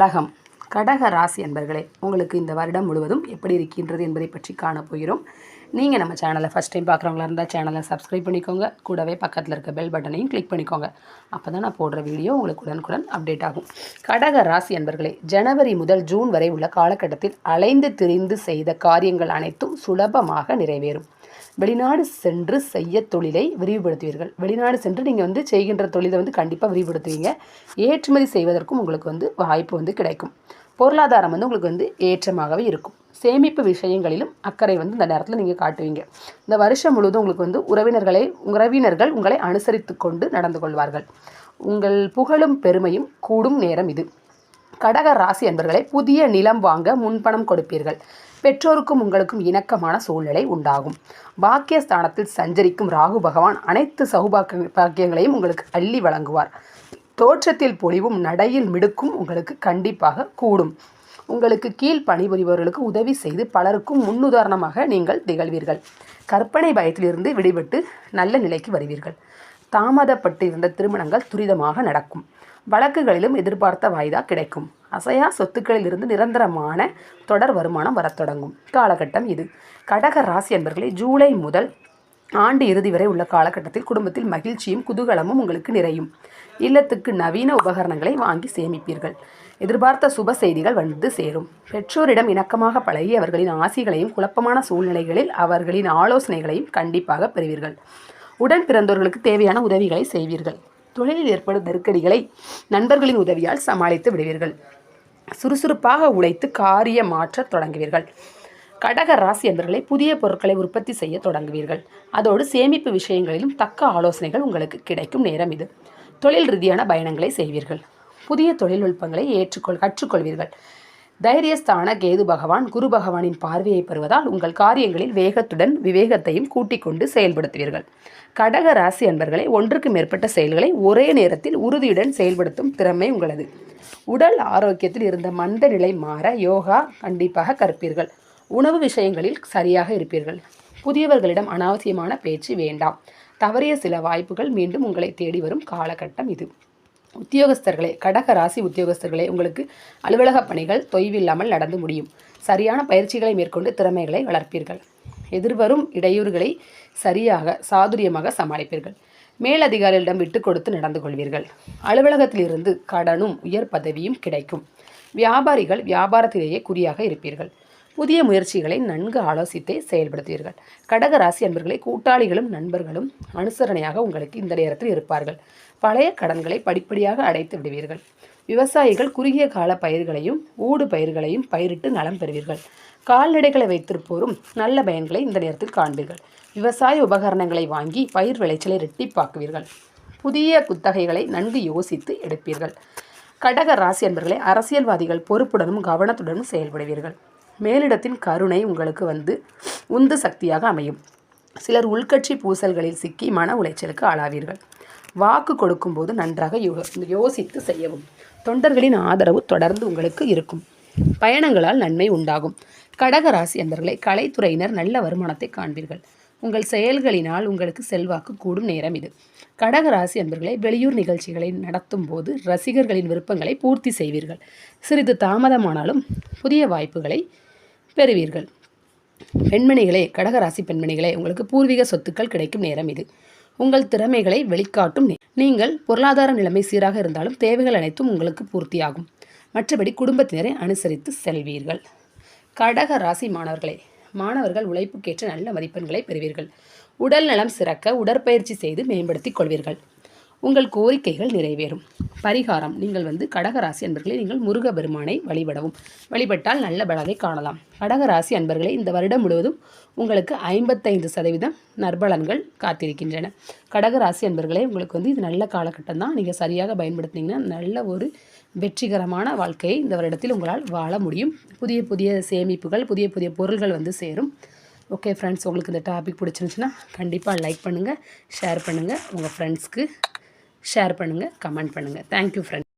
கடகம் கடக ராசி அன்பர்களே, உங்களுக்கு இந்த வருடம் முழுவதும் எப்படி இருக்கின்றது என்பதை பற்றி காணப்போகிறோம். நீங்கள் நம்ம சேனலை ஃபஸ்ட் டைம் பார்க்குறவங்களா இருந்தால் சேனலை சப்ஸ்கிரைப் பண்ணிக்கோங்க. கூடவே பக்கத்தில் இருக்க பெல் பட்டனையும் கிளிக் பண்ணிக்கோங்க. அப்போ தான் நான் போடுற வீடியோ உங்களுக்கு உடனுக்குடன் அப்டேட் ஆகும். கடக ராசி அன்பர்களே, ஜனவரி முதல் ஜூன் வரை உள்ள காலகட்டத்தில் அலைந்து திரிந்து செய்த காரியங்கள் அனைத்தும் சுலபமாக நிறைவேறும். வெளிநாடு சென்று செய்ய தொழிலை விரிவுபடுத்துவீர்கள். வெளிநாடு சென்று நீங்கள் செய்கின்ற தொழிலை கண்டிப்பாக விரிவுபடுத்துவீங்க. ஏற்றுமதி செய்வதற்கும் உங்களுக்கு வாய்ப்பு கிடைக்கும். பொருளாதாரம் உங்களுக்கு ஏற்றமாகவே இருக்கும். சேமிப்பு விஷயங்களிலும் அக்கறை இந்த நேரத்தில் நீங்கள் காட்டுவீங்க. இந்த வருஷம் முழுவதும் உங்களுக்கு உறவினர்கள் உங்களை அனுசரித்து கொண்டு நடந்து கொள்வார்கள். உங்கள் புகழும் பெருமையும் கூடும் நேரம் இது. கடக ராசி அன்பர்களை, புதிய நிலம் வாங்க முன்பணம் கொடுப்பீர்கள். பெற்றோருக்கும் உங்களுக்கும் இணக்கமான சூழ்நிலை உண்டாகும். பாக்கியஸ்தானத்தில் சஞ்சரிக்கும் ராகு பகவான் அனைத்து பாக்கியங்களையும் உங்களுக்கு அள்ளி வழங்குவார். தோற்றத்தில் பொலிவும் நடையில் மிடுக்கும் உங்களுக்கு கண்டிப்பாக கூடும். உங்களுக்கு கீழ் பணிபுரிபவர்களுக்கு உதவி செய்து பலருக்கும் முன்னுதாரணமாக நீங்கள் திகழ்வீர்கள். கற்பனை பயத்திலிருந்து விடுபட்டு நல்ல நிலைக்கு வருவீர்கள். தாமதப்பட்டு இருந்த திருமணங்கள் துரிதமாக நடக்கும். வழக்குகளிலும் எதிர்பார்த்த வாய்தா கிடைக்கும். அசையா சொத்துக்களில் இருந்து நிரந்தரமான தொடர் வருமானம் வரத் தொடங்கும் காலகட்டம் இது. கடக ராசி அன்பர்களே, ஜூலை முதல் ஆண்டு இறுதி வரை உள்ள காலகட்டத்தில் குடும்பத்தில் மகிழ்ச்சியும் குதூகலமும் உங்களுக்கு நிறையும். இல்லத்துக்கு நவீன உபகரணங்களை வாங்கி சேமிப்பீர்கள். எதிர்பார்த்த சுப செய்திகள் சேரும். பெற்றோரிடம் இணக்கமாக பழகி அவர்களின் ஆசிகளையும் குழப்பமான சூழ்நிலைகளில் அவர்களின் ஆலோசனைகளையும் கண்டிப்பாக பெறுவீர்கள். உடன் பிறந்தோர்களுக்கு தேவையான உதவிகளை செய்வீர்கள். தொழிலில் ஏற்படும் நெருக்கடிகளை நண்பர்களின் உதவியால் சமாளித்து விடுவீர்கள். சுறுசுறுப்பாக உழைத்து காரிய மாற்ற தொடங்குவீர்கள். கடக ராசி அன்பர்களை, புதிய பொருட்களை உற்பத்தி செய்ய தொடங்குவீர்கள். அதோடு சேமிப்பு விஷயங்களிலும் தக்க ஆலோசனைகள் உங்களுக்கு கிடைக்கும் நேரம் இது. தொழில் ரீதியான பயணங்களை செய்வீர்கள். புதிய தொழில்நுட்பங்களை கற்றுக்கொள்வீர்கள். தைரியஸ்தான கேது பகவான் குரு பகவானின் பார்வையை பெறுவதால் உங்கள் காரியங்களில் வேகத்துடன் விவேகத்தையும் கூட்டிக் கொண்டு செயல்படுத்துவீர்கள். கடக ராசி அன்பர்களை, ஒன்றுக்கு மேற்பட்ட செயல்களை ஒரே நேரத்தில் உறுதியுடன் செயல்படுத்தும் திறமை உங்களது. உடல் ஆரோக்கியத்தில் இருந்த மந்த நிலை மாற யோகா கண்டிப்பாக கற்பீர்கள். உணவு விஷயங்களில் சரியாக இருப்பீர்கள். புதியவர்களிடம் அனாவசியமான பேச்சு வேண்டாம். தவறிய சில வாய்ப்புகள் மீண்டும் உங்களை தேடி வரும் காலகட்டம் இது. உத்தியோகஸ்தர்களே, கடக ராசி உத்தியோகஸ்தர்களே, உங்களுக்கு அலுவலக பணிகள் தொய்வில்லாமல் நடந்து முடியும். சரியான பயிற்சிகளை மேற்கொண்டு திறமைகளை வளர்ப்பீர்கள். எதிர்வரும் இடையூறுகளை சாதுரியமாக சமாளிப்பீர்கள். மேலதிகாரிகளிடம் விட்டு கொடுத்து நடந்து கொள்வீர்கள். அலுவலகத்திலிருந்து கடனும் உயர் பதவியும் கிடைக்கும். வியாபாரிகள் வியாபாரத்திலேயே குறியாக இருப்பீர்கள். புதிய முயற்சிகளை நன்கு ஆலோசித்தே செயல்படுத்துவீர்கள். கடக ராசி அன்பர்களை, கூட்டாளிகளும் நண்பர்களும் அனுசரணையாக உங்களுக்கு இந்த நேரத்தில் இருப்பார்கள். பழைய கடன்களை படிப்படியாக அடைத்து விடுவீர்கள். விவசாயிகள் குறுகிய கால பயிர்களையும் ஊடு பயிர்களையும் பயிரிட்டு நலம் பெறுவீர்கள். கால்நடைகளை வைத்திருப்போரும் நல்ல பயன்களை இந்த நேரத்தில் காண்பீர்கள். விவசாய உபகரணங்களை வாங்கி பயிர் விளைச்சலை இரட்டிப்பாக்குவீர்கள். புதிய குத்தகைகளை நன்கு யோசித்து எடுப்பீர்கள். கடக ராசி அன்பர்களை, அரசியல்வாதிகள் பொறுப்புடனும் கவனத்துடனும் செயல்படுவீர்கள். மேலிடத்தின் கருணை உங்களுக்கு உந்து சக்தியாக அமையும். சிலர் உள்கட்சி பூசல்களில் சிக்கி மன உளைச்சலுக்கு ஆளாவீர்கள். வாக்கு கொடுக்கும்போது நன்றாக யோசித்து செய்யவும். தொண்டர்களின் ஆதரவு தொடர்ந்து உங்களுக்கு இருக்கும். பயணங்களால் நன்மை உண்டாகும். கடக ராசி அன்பர்களை, கலைத்துறையினர் நல்ல வருமானத்தை காண்பீர்கள். உங்கள் செயல்களினால் உங்களுக்கு செல்வாக்கு கூடும் நேரம் இது. கடக ராசி அன்பர்களை, வெளியூர் நிகழ்ச்சிகளை நடத்தும் போது ரசிகர்களின் விருப்பங்களை பூர்த்தி செய்வீர்கள். சிறிது தாமதமானாலும் புதிய வாய்ப்புகளை பெறுவீர்கள். பெண்மணிகளே, கடகராசி பெண்மணிகளே, உங்களுக்கு பூர்வீக சொத்துக்கள் கிடைக்கும் நேரம் இது. உங்கள் திறமைகளை வெளிக்காட்டும். நீங்கள் பொருளாதார நிலைமை சீராக இருந்தாலும் தேவைகள் அனைத்தும் உங்களுக்கு பூர்த்தியாகும். மற்றபடி குடும்பத்தினரை அனுசரித்து செல்வீர்கள். கடக ராசி மாணவர்கள் உழைப்புக்கேற்ற நல்ல மதிப்பெண்களை பெறுவீர்கள். உடல் நலம் சிறக்க உடற்பயிற்சி செய்து மேம்படுத்திக் கொள்வீர்கள். உங்கள் கோரிக்கைகள் நிறைவேறும். பரிகாரம், நீங்கள் கடகராசி அன்பர்களை, நீங்கள் முருகபெருமானை வழிபட்டால் நல்ல பலனை காணலாம். கடகராசி அன்பர்களே, இந்த வருடம் முழுவதும் உங்களுக்கு 55% நற்பலன்கள் காத்திருக்கின்றன. கடகராசி அன்பர்களே, உங்களுக்கு இது நல்ல காலகட்டம் தான். நீங்கள் சரியாக பயன்படுத்தினீங்கன்னா நல்ல ஒரு வெற்றிகரமான வாழ்க்கையை இந்த வருடத்தில் உங்களால் வாழ முடியும். புதிய புதிய சேமிப்புகள், புதிய புதிய பொருள்கள் சேரும். ஓகே ஃப்ரெண்ட்ஸ், உங்களுக்கு இந்த டாபிக் பிடிச்சிருந்துச்சுன்னா கண்டிப்பாக லைக் பண்ணுங்கள், ஷேர் பண்ணுங்கள், உங்கள் ஃப்ரெண்ட்ஸ்க்கு ஷேர் பண்ணுங்கள், கமெண்ட் பண்ணுங்கள். Thank you friends.